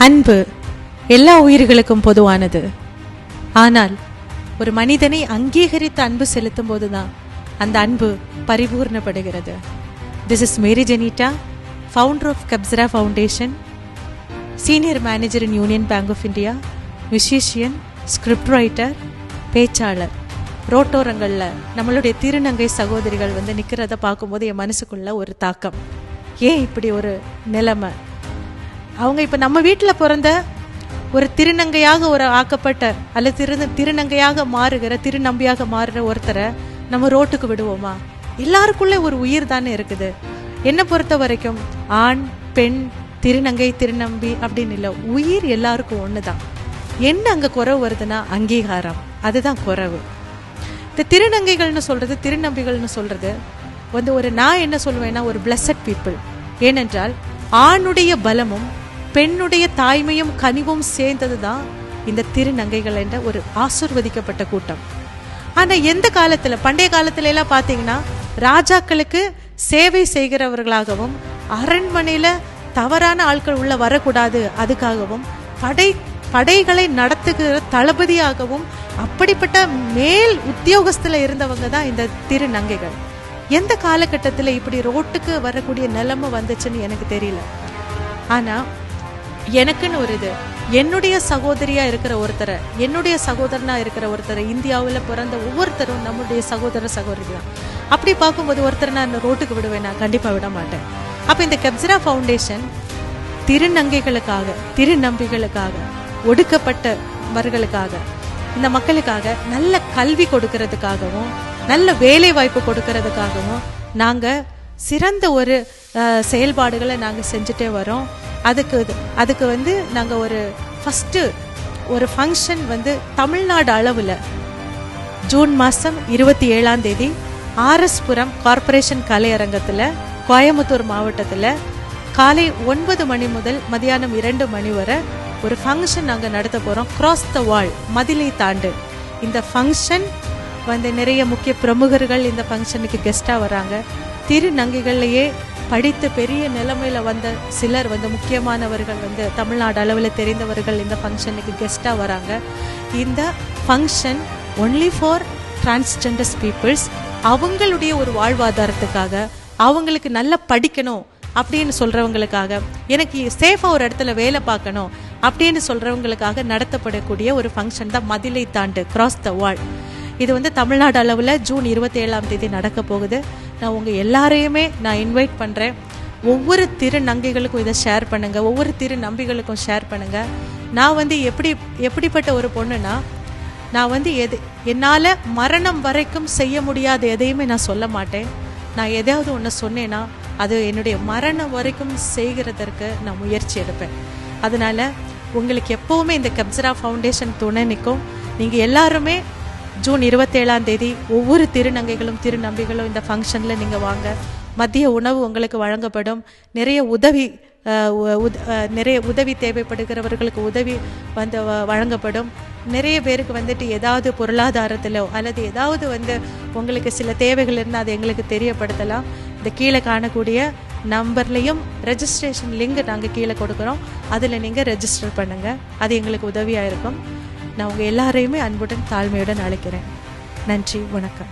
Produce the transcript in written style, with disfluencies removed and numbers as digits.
அன்பு எல்லா உயிர்களுக்கும் பொதுவானது. ஆனால் ஒரு மனிதனை அங்கீகரித்து அன்பு செலுத்தும் போதுதான் அந்த அன்பு பரிபூர்ணப்படுகிறது. This is Mary Jenitta, founder of Kapsara foundation, senior manager in Union Bank of India, musician, script writer, பேச்சாளர். ரோட்டோரங்களில் நம்மளுடைய திருநங்கை சகோதரிகள் நிற்கிறத பார்க்கும்போது என் மனசுக்குள்ள ஒரு தாக்கம். ஏன் இப்படி ஒரு நிலைமை? அவங்க இப்போ நம்ம வீட்டில் பிறந்த ஒரு திருநங்கையாக ஒரு ஆக்கப்பட்ட அல்லது திருநங்கையாக மாறுகிற திருநம்பியாக மாறுற ஒருத்தரை நம்ம ரோட்டுக்கு விடுவோமா? எல்லாருக்குள்ளே ஒரு உயிர் தானே இருக்குது. என்னை பொறுத்த வரைக்கும் ஆண், பெண், திருநங்கை, திருநம்பி அப்படின்னு இல்லை, உயிர் எல்லாருக்கும் ஒன்று தான். என்ன அங்கே குறைவு வருதுன்னா அங்கீகாரம், அதுதான் குறைவு. இந்த திருநங்கைகள்னு சொல்றது, திருநம்பிகள்னு சொல்றது ஒரு நான் என்ன சொல்லுவேன்னா ஒரு பிளஸட் பீப்புள். ஏனென்றால் ஆணுடைய பலமும் பெண்ணுடைய தாய்மையும் கனிவும் சேர்ந்தது தான் இந்த திருநங்கைகள் என்ற ஒரு ஆசீர்வதிக்கப்பட்ட கூட்டம். ஆனா எந்த காலத்துல, பண்டைய காலத்துல எல்லாம் பாத்தீங்கன்னா ராஜாக்களுக்கு சேவை செய்கிறவர்களாகவும் அரண்மனையில தவறான ஆட்கள் உள்ள வரக்கூடாது அதுக்காகவும் படைகளை நடத்துகிற தளபதியாகவும் அப்படிப்பட்ட மேல் உத்தியோகஸ்துல இருந்தவங்க தான் இந்த திருநங்கைகள். எந்த காலகட்டத்தில் இப்படி ரோட்டுக்கு வரக்கூடிய நிலைமை வந்துச்சுன்னு எனக்கு தெரியல. ஆனா எனக்குன்னு ஒரு இது, என்னுடைய சகோதரியா இருக்கிற ஒருத்தரை, என்னுடைய சகோதரனா இருக்கிற ஒருத்தரை, இந்தியாவில் பிறந்த ஒவ்வொருத்தரும் நம்முடைய சகோதர சகோதரி தான். அப்படி பார்க்கும்போது ஒருத்தரை நான் ரோட்டுக்கு விடுவேன்? நான் கண்டிப்பா விட மாட்டேன். அப்ப இந்த கப்ஸரா ஃபவுண்டேஷன் திருநங்கைகளுக்காக, திருநம்பிகளுக்காக, ஒடுக்கப்பட்டவர்களுக்காக, இந்த மக்களுக்காக நல்ல கல்வி கொடுக்கறதுக்காகவும் நல்ல வேலை வாய்ப்பு கொடுக்கறதுக்காகவும் நாங்க சிறந்த ஒரு செயல்பாடுகளை நாங்க செஞ்சுட்டே வரோம். அதுக்கு நாங்க ஒரு ஃபர்ஸ்ட் ஒரு ஃபங்க்ஷன் தமிழ்நாடு அளவில் ஜூன் மாதம் 27 RS புரம் கார்பரேஷன் கலையரங்கத்தில், கோயம்புத்தூர் மாவட்டத்தில் காலை 9 மணி முதல் மதியானம் 2 மணி வரை ஒரு ஃபங்க்ஷன் நாங்கள் நடத்த போகிறோம். கிராஸ் த வால், மதிலை தாண்டு. இந்த ஃபங்க்ஷன் நிறைய முக்கிய பிரமுகர்கள் இந்த ஃபங்க்ஷனுக்கு கெஸ்டாக வராங்க. திருநங்கைகள்லையே படித்து பெரிய நிலைமையில வந்த சிலர் முக்கியமானவர்கள் தமிழ்நாடு அளவில் தெரிந்தவர்கள் இந்த ஃபங்க்ஷனுக்கு கெஸ்டாக வராங்க. இந்த function only for transgenders peoples. அவங்களுடைய ஒரு வாழ்வாதாரத்துக்காக, அவங்களுக்கு நல்லா படிக்கணும் அப்படின்னு சொல்றவங்களுக்காக, எனக்கு சேஃபா ஒரு இடத்துல வேலை பார்க்கணும் அப்படின்னு சொல்றவங்களுக்காக நடத்தப்படக்கூடிய ஒரு ஃபங்க்ஷன் தான் மதிலை தாண்டு, கிராஸ் த வால். இது தமிழ்நாடு அளவில் ஜூன் 27 நடக்க போகுது. நான் உங்கள் எல்லாரையுமே நான் இன்வைட் பண்ணுறேன். ஒவ்வொரு திருநங்கைகளுக்கும் இதை ஷேர் பண்ணுங்க, ஒவ்வொரு திருநம்பிகளுக்கும் ஷேர் பண்ணுங்க. நான் எப்படிப்பட்ட ஒரு பொண்ணுன்னா, நான் என்னால் மரணம் வரைக்கும் செய்ய முடியாத எதையுமே நான் சொல்ல மாட்டேன். நான் எதையாவது ஒன்று சொன்னேன்னா அது என்னுடைய மரணம் வரைக்கும் செய்கிறதற்கு நான் முயற்சி எடுப்பேன். அதனால உங்களுக்கு எப்போவுமே இந்த கப்ஸரா ஃபவுண்டேஷன் துணை நிற்கும். நீங்கள் எல்லாருமே ஜூன் 27 ஒவ்வொரு திருநங்கைகளும் திருநம்பிகளும் இந்த ஃபங்க்ஷனில் நீங்கள் வாங்க. மதிய உணவு உங்களுக்கு வழங்கப்படும். நிறைய உதவி தேவைப்படுகிறவர்களுக்கு உதவி வழங்கப்படும். நிறைய பேருக்கு ஏதாவது பொருளாதாரத்திலோ அல்லது ஏதாவது உங்களுக்கு சில தேவைகள் இருந்தால் அதை எங்களுக்கு தெரியப்படுத்தலாம். இந்த கீழே காணக்கூடிய நம்பர்லையும் ரெஜிஸ்ட்ரேஷன் லிங்க் நாங்கள் கீழே கொடுக்குறோம். அதில் நீங்கள் ரெஜிஸ்டர் பண்ணுங்கள். அது எங்களுக்கு உதவியாக இருக்கும். நான் உங்கள் எல்லாரையுமே அன்புடன் தாழ்மையுடன் அழைக்கிறேன். நன்றி, வணக்கம்.